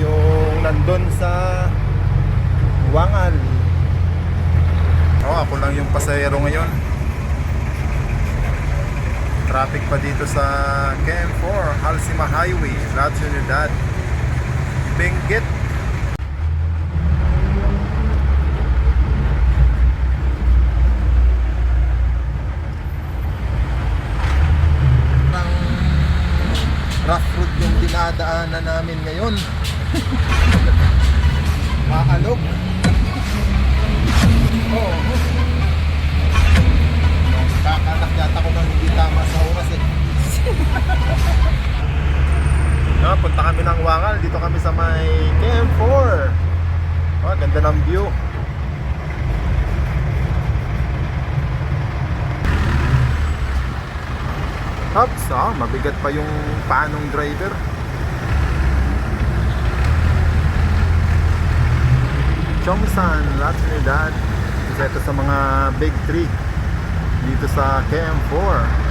yung nandun sa Wangal. Ako lang yung pasahero ngayon. Traffic pa dito sa KM4 Halsima Highway, La Trinidad, Benguet. Rough road yung dinadaanan namin ngayon. Maalog. Oo. Kakanak yata ko nang hindi tama sa oras eh. Punta kami ng Wangal. Dito kami sa may KM4. Ganda ng view. Hops, mabigat pa yung paanong driver. Chongsan, La Trinidad. Isa ito sa mga big three dito sa KM4.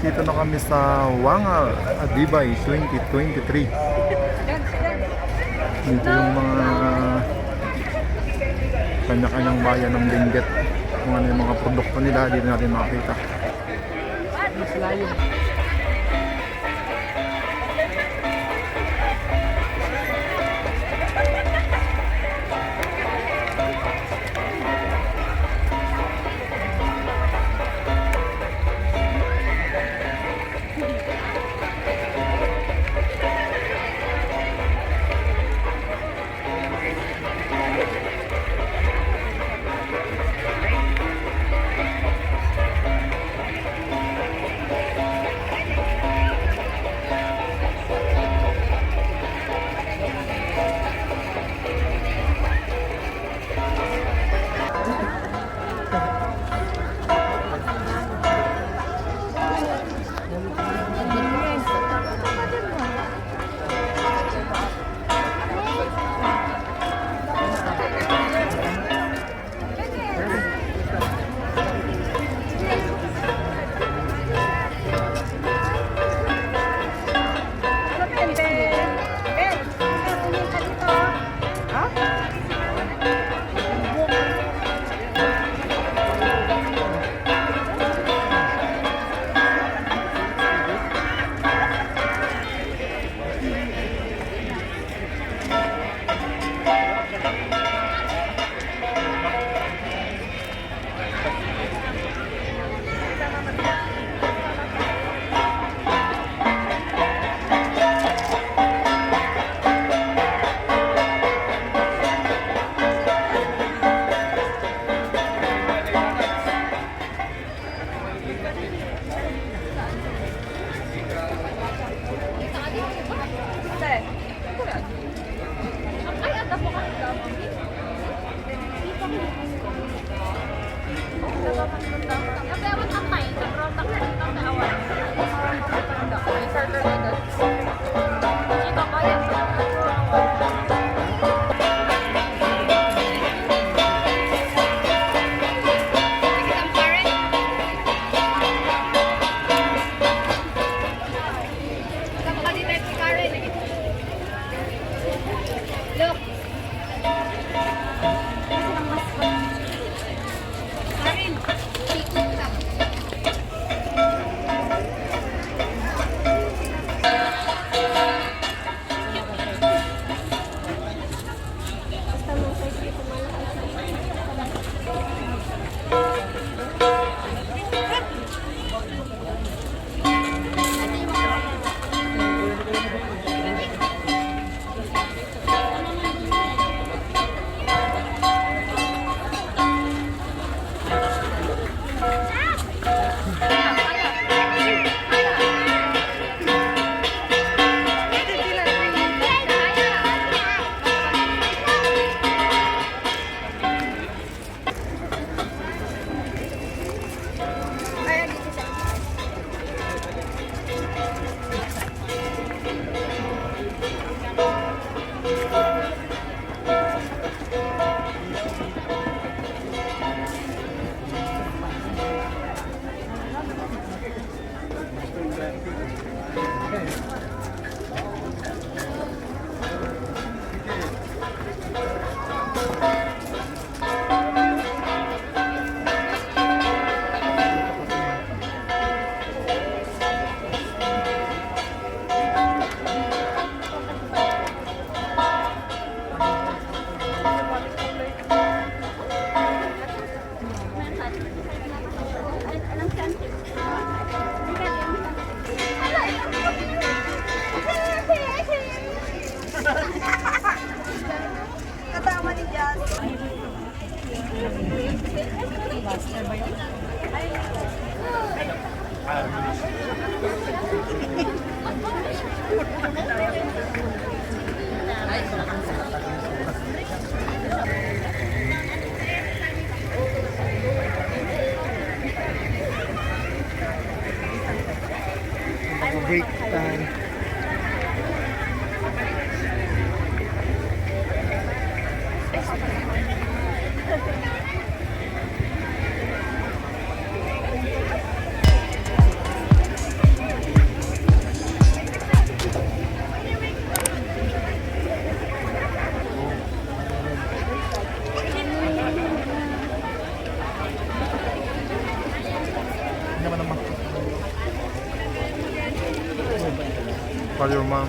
Dito na kami sa Wangal, Adibay 2023. Dito yung mga kanya-kanyang bayan ng Benguet. Kung ano yung mga produkto nila, dito natin makakita. Nabewan ang tayo sa product ng naawan. May starter na doon. Ito ba yan? Look. Karin, ikot ka. Katama ni Jazz. Break time. Call your mom.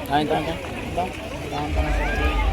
Kain tayo. Ito. Kain tayo.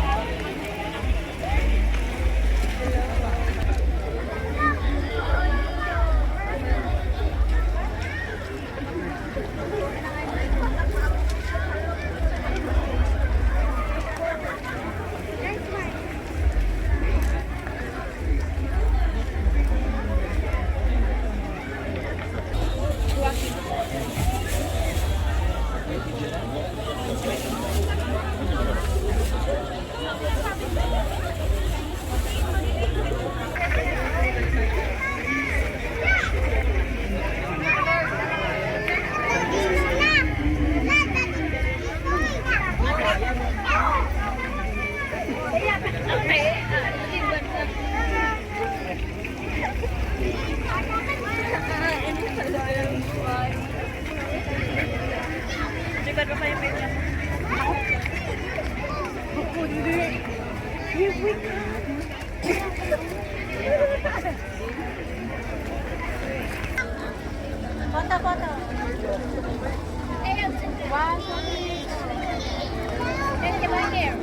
Foto, foto. Wow. Thank you, my dear.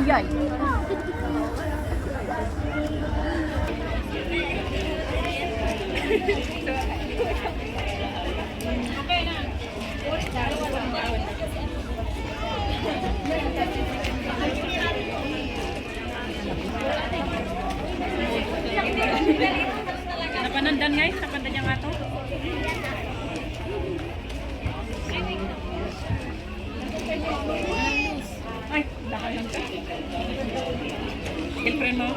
Yay! Napanandan guys, napandan niya nga to. Ay, dahil lang ka. Girlfriend mo?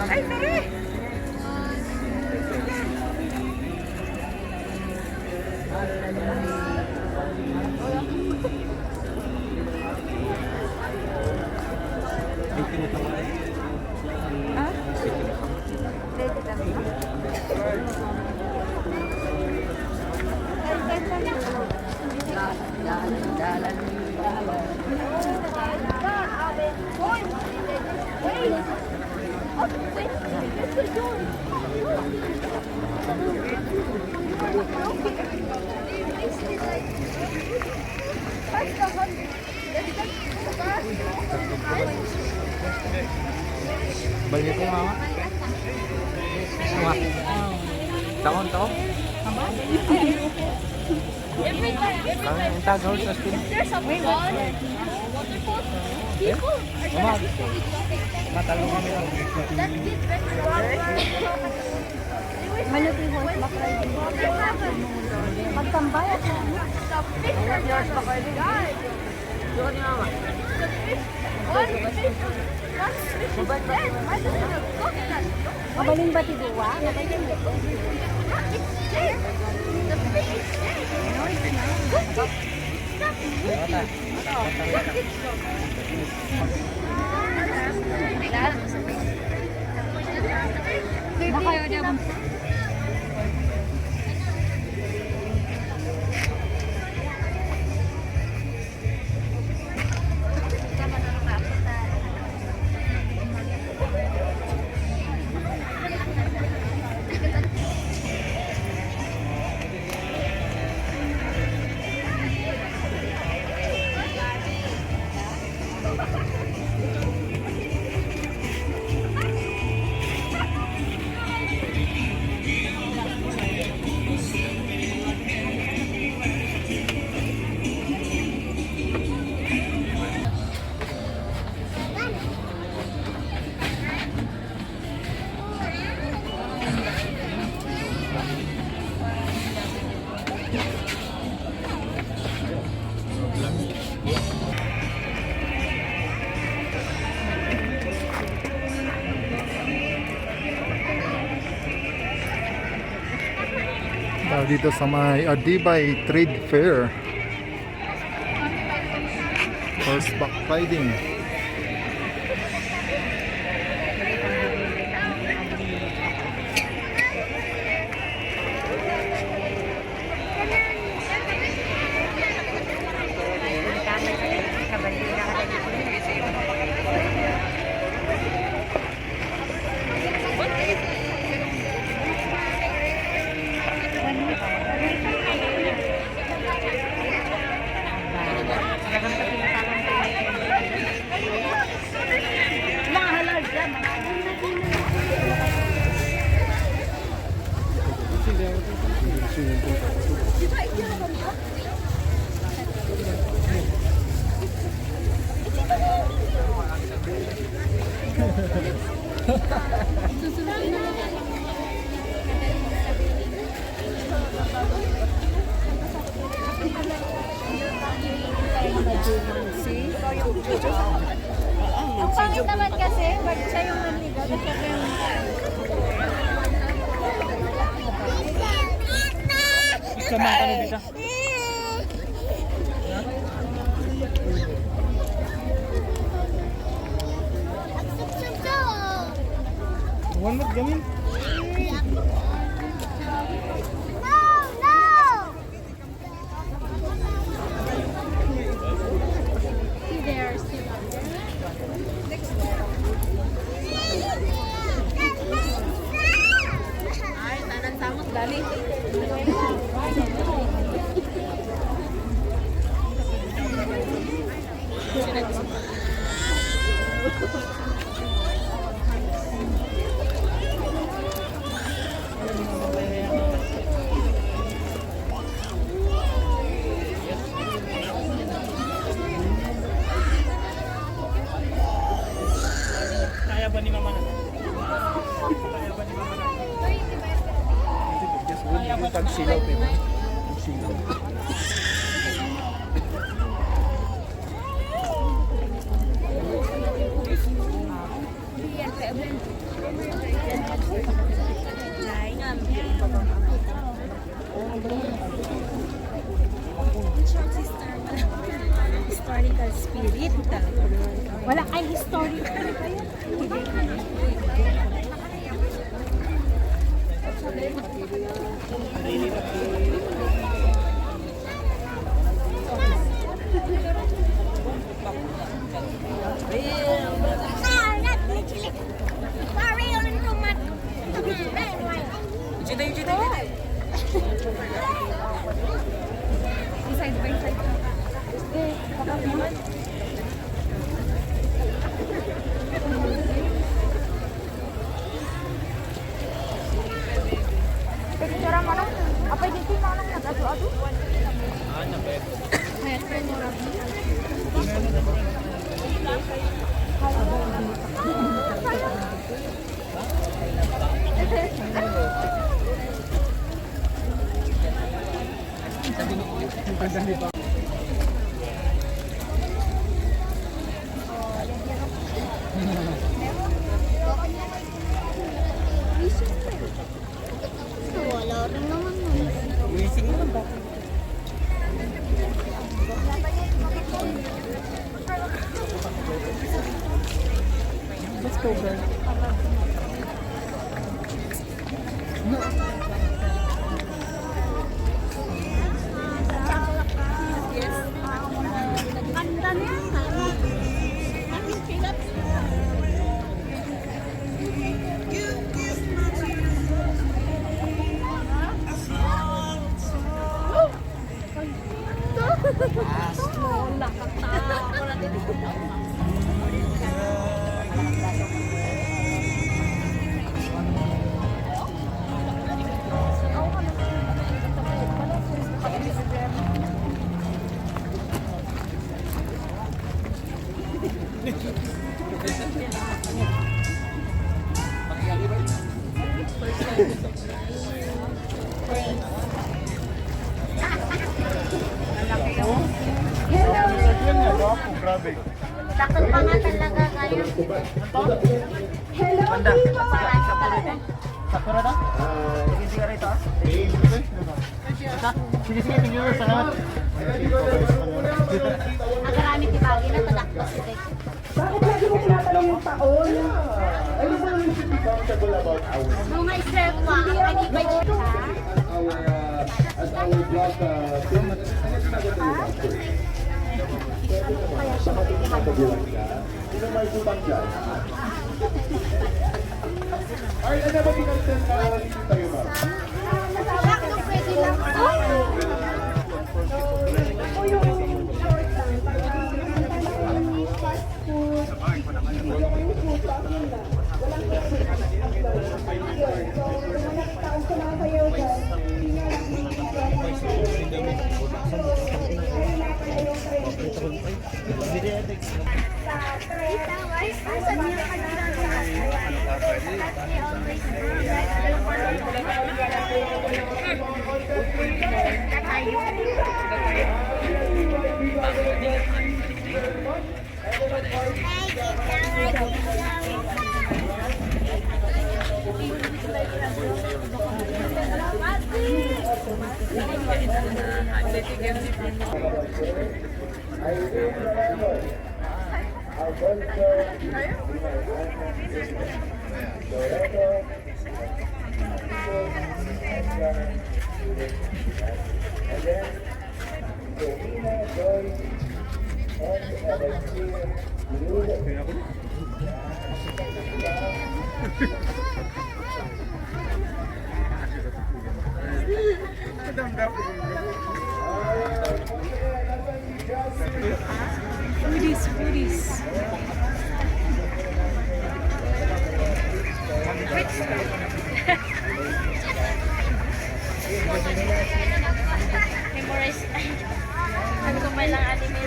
Ay, tara! Banyak ko mama. Semua. Tahun tahun. Every time Ang tagaw sa steam. there's a fun waterfall, people are gonna be so exotic. Matalong kami lang. That kid Maluti horseback riding. Magtambay at the fish are horseback riding. Doon ni mama. The fish, one fish, one fish is dead. Why does it look coconut? mabalin ba tiduwa? It's there. The fish is there. No, it's not. Stop. Dito sa may Adibay Trade Fair. Horseback riding. Ang pangit naman kasi, pag siya yung nanligaw, tapos siya yung... Isama kami dito. One more gamin. Kaya ba ni mama na? Kaya ba ni mama na? Kaya ba tagsilaw pa ba? Tagsilaw. Historical spirit. Wala ay historical kayo. Side by side. Picture mo na. Apa avocado? Kaya ito mura. Wala rin naman. Wising naman ba? Let's go, girl. Ganda na yan. Wala ka Grabe. Sakto pa nga talaga kayo. Hello, Sakura na? Sige, sige rito ah. Sige, sige, thank you. Salamat. Nagarami ti Bagi na tadakto si Tek. Bakit lagi mo tinatanong yung taon? Ano ba naman should be comfortable about our Mga iserpa, ang iba dito ha. as our blog film? Sino may putang dyan? Ay, ano ba pinagsan na dito tayo ba? Sakto pwede lang. Foodies. Memorize. Sabi ko may lang anime.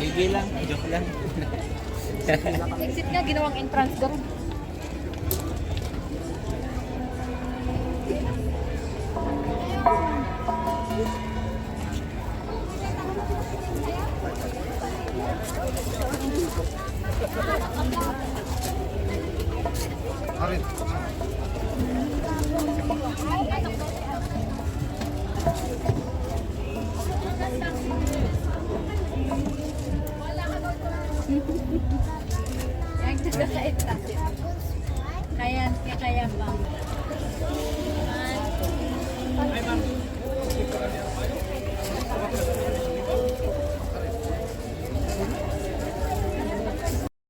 Sige lang, joke lang. Exit nga, ginawang entrance doon. Yang tidak kaya pa.